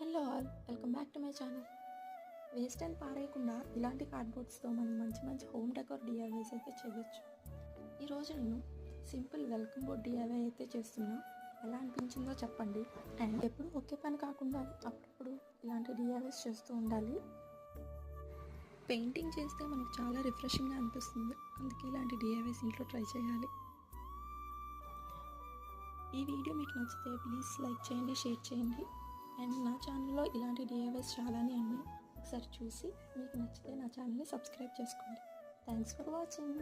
Hello all, welcome back to my channel. Waste and పారేయకుండా ఇలాంటి కార్డ్బోర్డ్స్తో మనం మంచి మంచి హోమ్ డెకోర్ డిఐవైస్ అయితే చేయొచ్చు. ఈరోజు నేను సింపుల్ వెల్కమ్ బోర్డ్ డిఐవై అయితే చేస్తున్నా. ఎలా అనిపించిందో చెప్పండి. అండ్ ఎప్పుడు ఒకే పని కాకుండా అప్పుడప్పుడు ఇలాంటి డిఐవైస్ చేస్తూ ఉండాలి. పెయింటింగ్ చేస్తే మనకు చాలా రిఫ్రెషింగ్గా అనిపిస్తుంది. అందుకే ఇలాంటి డిఐవైస్ ఇంట్లో ట్రై చేయాలి. ఈ వీడియో మీకు నచ్చితే ప్లీజ్ లైక్ చేయండి, షేర్ చేయండి. అండ్ నా ఛానల్లో ఇలాంటి డిఐవైస్ చాలానే ఉన్నాయి. ఒకసారి చూసి మీకు నచ్చితే నా ఛానల్ని సబ్స్క్రైబ్ చేసుకోండి. Thanks for watching.